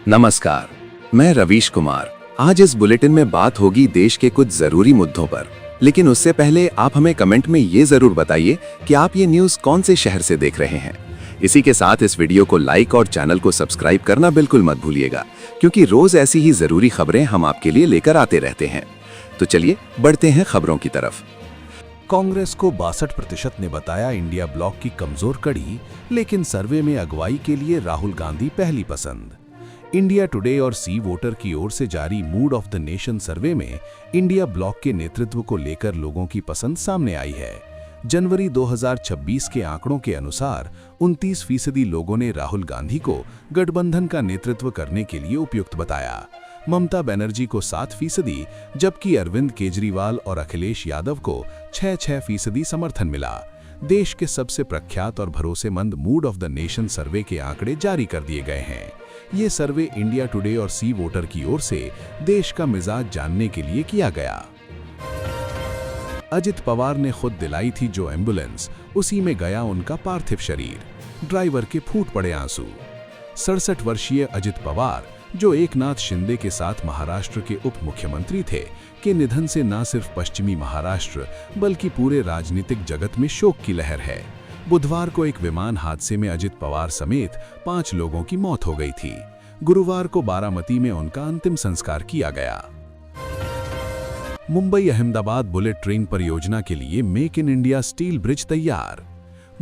नमस्कार, मैं रवीश कुमार। आज इस बुलेटिन में बात होगी देश के कुछ जरूरी मुद्दों पर, लेकिन उससे पहले आप हमें कमेंट में ये जरूर बताइए कि आप ये न्यूज कौन से शहर से देख रहे हैं। इसी के साथ इस वीडियो को लाइक और चैनल को सब्सक्राइब करना बिल्कुल मत भूलिएगा, क्योंकि रोज ऐसी ही जरूरी खबरें हम आपके लिए लेकर आते रहते हैं। तो चलिए बढ़ते हैं खबरों की तरफ। कांग्रेस को 62% ने बताया इंडिया ब्लॉक की कमजोर कड़ी, लेकिन सर्वे में अगुवाई के लिए राहुल गांधी पहली पसंद। इंडिया टुडे और सी वोटर की ओर से जारी मूड ऑफ द नेशन सर्वे में इंडिया ब्लॉक के नेतृत्व को लेकर लोगों की पसंद सामने आई है। जनवरी 2026 के आंकड़ों के अनुसार 29% लोगों ने राहुल गांधी को गठबंधन का नेतृत्व करने के लिए उपयुक्त बताया। ममता बनर्जी को 7%, जबकि अरविंद केजरीवाल और अखिलेश यादव को 6% समर्थन मिला। देश के सबसे प्रख्यात और भरोसेमंद मूड ऑफ द नेशन सर्वे के आंकड़े जारी कर दिए गए हैं। ये सर्वे इंडिया टुडे और सी वोटर की ओर से देश का मिजाज जानने के लिए किया गया। अजित पवार ने खुद दिलाई थी जो एम्बुलेंस, उसी में गया उनका पार्थिव शरीर। ड्राइवर के फूट पड़े आंसू। 67 वर्षीय अजित पवार, जो एकनाथ शिंदे के साथ महाराष्ट्र के उप मुख्यमंत्री थे, के निधन से न सिर्फ पश्चिमी महाराष्ट्र बल्कि पूरे राजनीतिक जगत में शोक की लहर है। बुधवार को एक विमान हादसे में अजित पवार समेत 5 लोगों की मौत हो गई थी। गुरुवार को बारामती में उनका अंतिम संस्कार किया गया। मुंबई अहमदाबाद बुलेट ट्रेन परियोजना के लिए make in India steel bridge तैयार।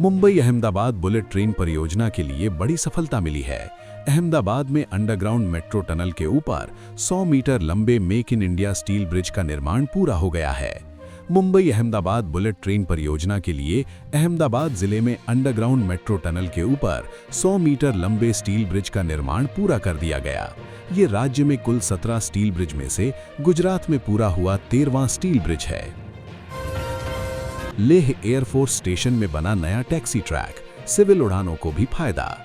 मुंबई अहमदाबाद बुलेट ट्रेन परियोजना के लिए बड़ी सफलता मिली है। अहमदाबाद में अंडरग्राउंड मेट्रो टनल के ऊपर 100 मीटर लंबे make in India steel bridge का निर्माण पूरा हो गया है। मुंबई अहमदाबाद बुलेट ट्रेन परियोजना के लिए अहमदाबाद जिले में अंडरग्राउंड मेट्रो टनल के ऊपर 100 मीटर लंबे स्टील ब्रिज का निर्माण पूरा कर दिया गया। ये राज्य में कुल 17 स्टील ब्रिज में से गुजरात में पूरा हुआ 13वां स्टील ब्रिज है। लेह एयरफोर्स स्टेशन में बना नया टैक्सी ट्रैक, सिविल उड़ानों को भी फायदा।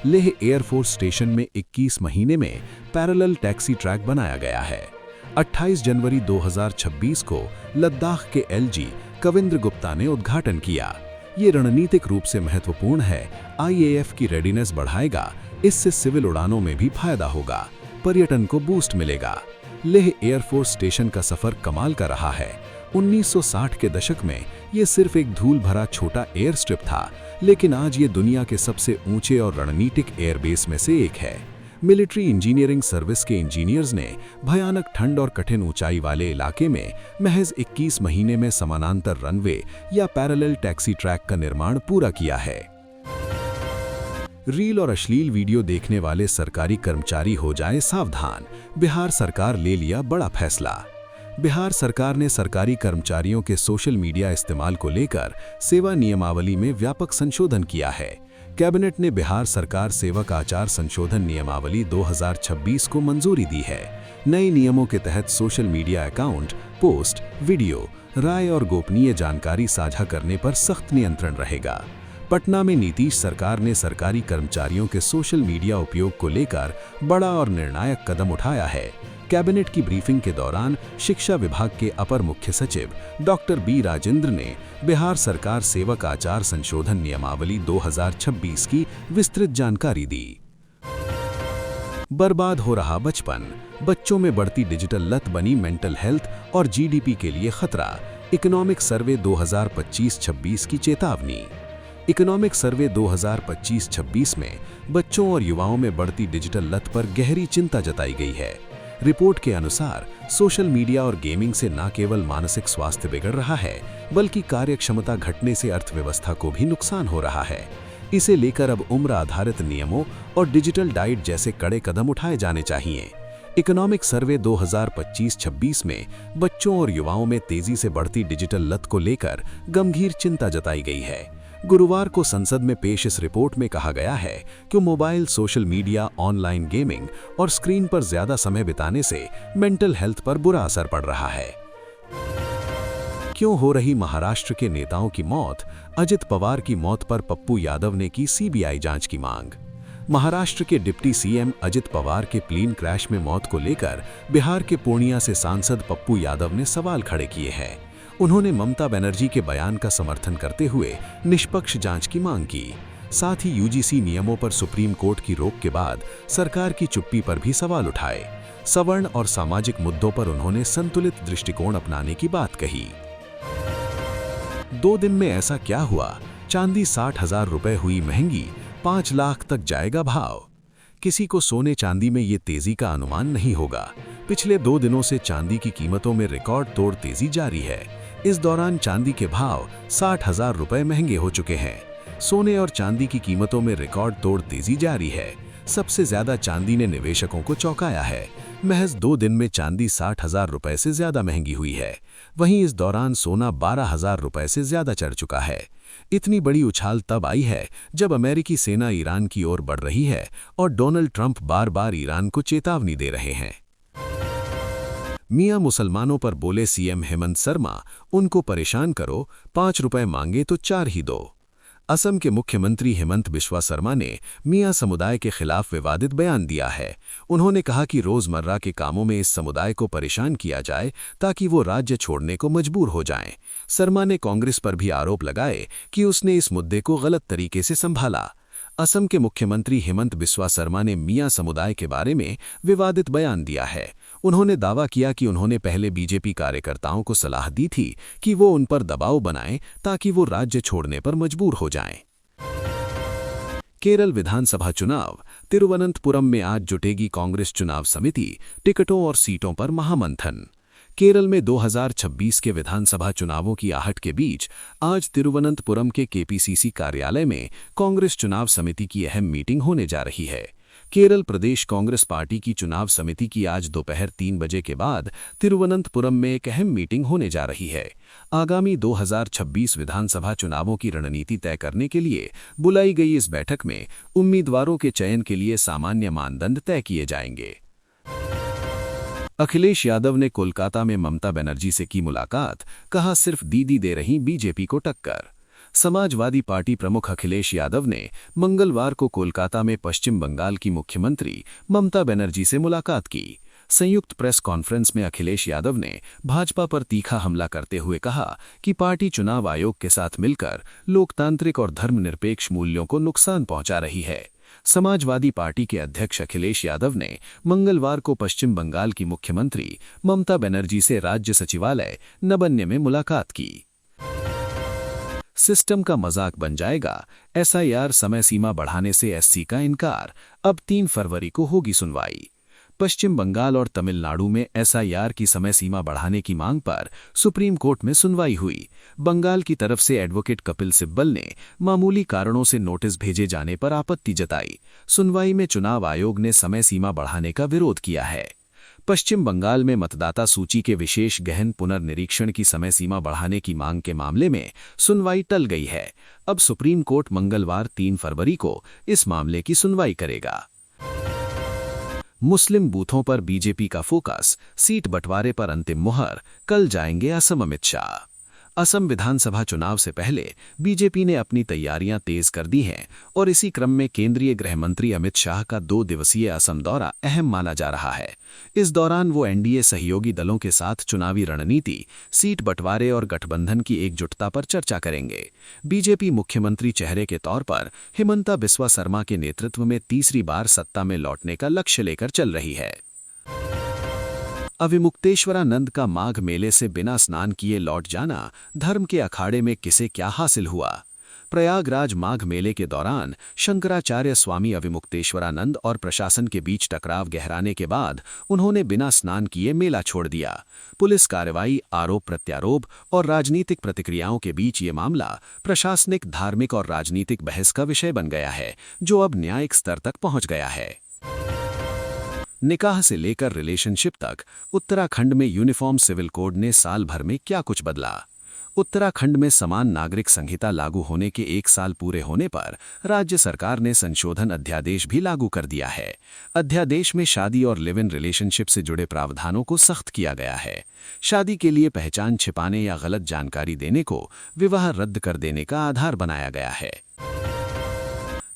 लेह एयरफोर्स स्टेशन में 21 महीने में पैरेलल टैक्सी ट्रैक बनाया गया है। 28 जनवरी 2026 को लद्दाख के एलजी कविंद्र गुप्ता ने उद्घाटन किया। ये रणनीतिक रूप से महत्वपूर्ण है। आईएएफ की रेडीनेस बढ़ाएगा, इससे सिविल उड़ानों में भी फायदा होगा, पर्यटन को बूस्ट मिलेगा। लेह एयरफोर्स स्टेशन का सफर कमाल का रहा है। 1960 के दशक में ये सिर्फ एक धूल भरा छोटा एयर स्ट्रिप था, लेकिन आज ये दुनिया के सबसे ऊंचे और रणनीतिक एयरबेस में से एक है। मिलिट्री इंजीनियरिंग सर्विस के इंजीनियर्स ने भयानक ठंड और कठिन ऊंचाई वाले इलाके में महज 21 महीने में समानांतर रनवे या पैरेलल टैक्सी ट्रैक का निर्माण पूरा किया है। रील और अश्लील वीडियो देखने वाले सरकारी कर्मचारी हो जाए सावधान, बिहार सरकार ले लिया बड़ा फैसला। बिहार सरकार ने सरकारी कर्मचारियों के सोशल मीडिया इस्तेमाल को लेकर सेवा नियमावली में व्यापक संशोधन किया है। कैबिनेट ने बिहार सरकार सेवक आचार संशोधन नियमावली 2026 को मंजूरी दी है। नए नियमों के तहत social media account, post, video, राय और गोपनीय जानकारी साझा करने पर सख्त नियंत्रण रहेगा। पटना में नीतीश सरकार ने सरकारी कर्मचारियों के सोशल मीडिया उपयोग को लेकर बड़ा और निर्णायक कदम उठाया है। कैबिनेट की ब्रीफिंग के दौरान शिक्षा विभाग के अपर मुख्य सचिव डॉक्टर बी राजेंद्र ने बिहार सरकार सेवक आचार संशोधन नियमावली 2026 की विस्तृत जानकारी दी। बर्बाद हो रहा बचपन, बच्चों में बढ़ती डिजिटल लत बनी मेंटल हेल्थ और जीडीपी के लिए खतरा। इकोनॉमिक सर्वे 2025-26 की चेतावनी। इकोनॉमिक सर्वे 2025-26 में बच्चों और युवाओं में बढ़ती डिजिटल लत पर गहरी चिंता जताई गई है। रिपोर्ट के अनुसार सोशल मीडिया और गेमिंग से न केवल मानसिक स्वास्थ्य बिगड़ रहा है, बल्कि कार्यक्षमता घटने से अर्थव्यवस्था को भी नुकसान हो रहा है। इसे लेकर अब उम्र आधारित नियमों और डिजिटल डाइट जैसे कड़े कदम उठाए जाने चाहिए। इकोनॉमिक सर्वे 2025-26 में बच्चों और युवाओं में तेजी से बढ़ती डिजिटल लत को लेकर गंभीर चिंता जताई गई है। गुरुवार को संसद में पेश इस रिपोर्ट में कहा गया है कि mobile, social media, online gaming और स्क्रीन पर ज्यादा समय बिताने से मेंटल हेल्थ पर बुरा असर पड़ रहा है। क्यों हो रही महाराष्ट्र के नेताओं की मौत? अजित पवार की मौत पर पप्पू यादव ने की सीबीआई जांच की मांग। महाराष्ट्र के डिप्टी सीएम अजित पवार के प्लेन क्रैश में मौत को लेकर बिहार के पूर्णिया से सांसद पप्पू यादव ने सवाल खड़े किए हैं। उन्होंने ममता बनर्जी के बयान का समर्थन करते हुए निष्पक्ष जांच की मांग की। साथ ही यूजीसी नियमों पर सुप्रीम कोर्ट की रोक के बाद सरकार की चुप्पी पर भी सवाल उठाए। सवर्ण और सामाजिक मुद्दों पर उन्होंने संतुलित दृष्टिकोण अपनाने की बात कही। 2 दिन में ऐसा क्या हुआ? चांदी 60,000 रुपए हुई महंगी, 5 लाख तक जाएगा भाव। किसी को सोने चांदी में ये तेजी का अनुमान नहीं होगा। पिछले 2 दिनों से चांदी की कीमतों में रिकॉर्ड तोड़ तेजी जारी है। इस दौरान चांदी के भाव 60,000 रुपए महंगे हो चुके हैं। सोने और चांदी की कीमतों में रिकॉर्ड तोड़ तेजी जारी है। सबसे ज्यादा चांदी ने निवेशकों को चौंकाया है। महज 2 दिन में चांदी 60,000 रुपए से ज्यादा महंगी हुई है। वहीं इस दौरान सोना 12,000 रुपए से ज्यादा चढ़ चुका है। इतनी बड़ी उछाल तब आई है जब अमेरिकी सेना ईरान की ओर बढ़ रही है और डोनाल्ड ट्रंप बार बार ईरान को चेतावनी दे रहे हैं। मियां मुसलमानों पर बोले सीएम हेमंत शर्मा, उनको परेशान करो, 5 रुपए मांगे तो 4 ही दो। असम के मुख्यमंत्री हेमंत बिस्वा शर्मा ने मियां समुदाय के खिलाफ विवादित बयान दिया है। उन्होंने कहा कि रोजमर्रा के कामों में इस समुदाय को परेशान किया जाए ताकि वो राज्य छोड़ने को मजबूर हो जाएं। शर्मा ने कांग्रेस पर भी आरोप लगाए कि उसने इस मुद्दे को गलत तरीके से संभाला। असम के मुख्यमंत्री हेमंत बिस्वा शर्मा ने मियां समुदाय के बारे में विवादित बयान दिया है। उन्होंने दावा किया कि उन्होंने पहले बीजेपी कार्यकर्ताओं को सलाह दी थी कि वो उन पर दबाव बनाएं ताकि वो राज्य छोड़ने पर मजबूर हो जाएं। केरल विधानसभा चुनाव। तिरुवनंतपुरम में आज जुटेगी कांग्रेस चुनाव समिति, टिकटों और सीटों पर महामंथन। केरल में 2026 के विधानसभा चुनावों की आहट के बीच आज तिरुवनंतपुरम के केपीसीसी कार्यालय में कांग्रेस चुनाव समिति की अहम मीटिंग होने जा रही है। केरल प्रदेश कांग्रेस पार्टी की चुनाव समिति की आज दोपहर 3 बजे के बाद तिरुवनंतपुरम में एक अहम मीटिंग होने जा रही है। आगामी 2026 विधानसभा चुनावों की रणनीति तय करने के लिए बुलाई गई इस बैठक में उम्मीदवारों के चयन के लिए सामान्य मानदंड तय किए जाएंगे। अखिलेश यादव ने कोलकाता में ममता बनर्जी से की मुलाकात, कहा सिर्फ दीदी दे रही बीजेपी को टक्कर। समाजवादी पार्टी प्रमुख अखिलेश यादव ने मंगलवार को कोलकाता में पश्चिम बंगाल की मुख्यमंत्री ममता बनर्जी से मुलाकात की। संयुक्त प्रेस कॉन्फ्रेंस में अखिलेश यादव ने भाजपा पर तीखा हमला करते हुए कहा कि पार्टी चुनाव आयोग के साथ मिलकर लोकतांत्रिक और धर्मनिरपेक्ष मूल्यों को नुकसान पहुंचा रही है। समाजवादी पार्टी के अध्यक्ष अखिलेश यादव ने मंगलवार को पश्चिम बंगाल की मुख्यमंत्री ममता बनर्जी से राज्य सचिवालय नबन्य में मुलाकात की। सिस्टम का मजाक बन जाएगा, एसआईआर समय सीमा बढ़ाने से एससी का इनकार, अब 3 फरवरी को होगी सुनवाई। पश्चिम बंगाल और तमिलनाडु में एसआईआर की समय सीमा बढ़ाने की मांग पर सुप्रीम कोर्ट में सुनवाई हुई। बंगाल की तरफ से एडवोकेट कपिल सिब्बल ने मामूली कारणों से नोटिस भेजे जाने पर आपत्ति जताई। सुनवाई में चुनाव आयोग ने समय सीमा बढ़ाने का विरोध किया है। पश्चिम बंगाल में मतदाता सूची के विशेष गहन पुनर्निरीक्षण की समय सीमा बढ़ाने की मांग के मामले में सुनवाई टल गई है। अब सुप्रीम कोर्ट मंगलवार 3 फरवरी को इस मामले की सुनवाई करेगा। मुस्लिम बूथों पर बीजेपी का फोकस, सीट बंटवारे पर अंतिम मुहर, कल जाएंगे असम अमित शाह। असम विधानसभा चुनाव से पहले बीजेपी ने अपनी तैयारियां तेज कर दी हैं और इसी क्रम में केंद्रीय गृह मंत्री अमित शाह का 2 दिवसीय असम दौरा अहम माना जा रहा है। इस दौरान वो एनडीए सहयोगी दलों के साथ चुनावी रणनीति, सीट बंटवारे और गठबंधन की एकजुटता पर चर्चा करेंगे। बीजेपी मुख्यमंत्री चेहरे के तौर पर हिमंता बिस्वा शर्मा के नेतृत्व में तीसरी बार सत्ता में लौटने का लक्ष्य लेकर चल रही है। अविमुक्तेश्वरानंद का माघ मेले से बिना स्नान किए लौट जाना, धर्म के अखाड़े में किसे क्या हासिल हुआ। प्रयागराज माघ मेले के दौरान शंकराचार्य स्वामी अविमुक्तेश्वरानंद और प्रशासन के बीच टकराव गहराने के बाद उन्होंने बिना स्नान किए मेला छोड़ दिया। पुलिस कार्रवाई, आरोप प्रत्यारोप और राजनीतिक प्रतिक्रियाओं के बीच ये मामला प्रशासनिक, धार्मिक और राजनीतिक बहस का विषय बन गया है, जो अब न्यायिक स्तर तक पहुंच गया है। निकाह से लेकर रिलेशनशिप तक उत्तराखंड में यूनिफॉर्म सिविल कोड ने साल भर में क्या कुछ बदला। उत्तराखंड में समान नागरिक संहिता लागू होने के 1 साल पूरे होने पर राज्य सरकार ने संशोधन अध्यादेश भी लागू कर दिया है। अध्यादेश में शादी और लिव इन रिलेशनशिप से जुड़े प्रावधानों को सख्त किया गया है। शादी के लिए पहचान छिपाने या गलत जानकारी देने को विवाह रद्द कर देने का आधार बनाया गया है।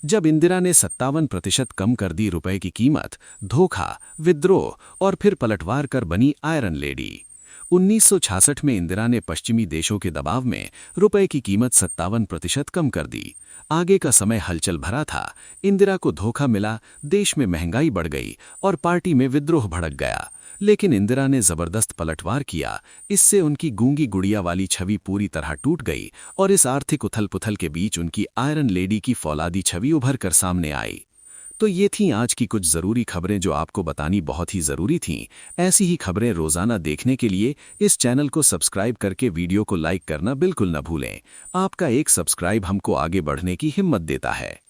जब इंदिरा ने 57% कम कर दी रुपए की कीमत, धोखा, विद्रोह और फिर पलटवार कर बनी आयरन लेडी। 1966 में इंदिरा ने पश्चिमी देशों के दबाव में रुपए की कीमत 57% कम कर दी। आगे का समय हलचल भरा था। इंदिरा को धोखा मिला, देश में महंगाई बढ़ गई और पार्टी में विद्रोह भड़क गया। लेकिन इंदिरा ने जबरदस्त पलटवार किया। इससे उनकी गूंगी गुड़िया वाली छवि पूरी तरह टूट गई और इस आर्थिक उथल-पुथल के बीच उनकी आयरन लेडी की फौलादी छवि उभर कर सामने आई। तो ये थीं आज की कुछ ज़रूरी खबरें जो आपको बतानी बहुत ही ज़रूरी थीं। ऐसी ही खबरें रोज़ाना देखने के लिए इस चैनल को सब्सक्राइब करके वीडियो को लाइक करना बिल्कुल न भूलें। आपका एक सब्सक्राइब हमको आगे बढ़ने की हिम्मत देता है।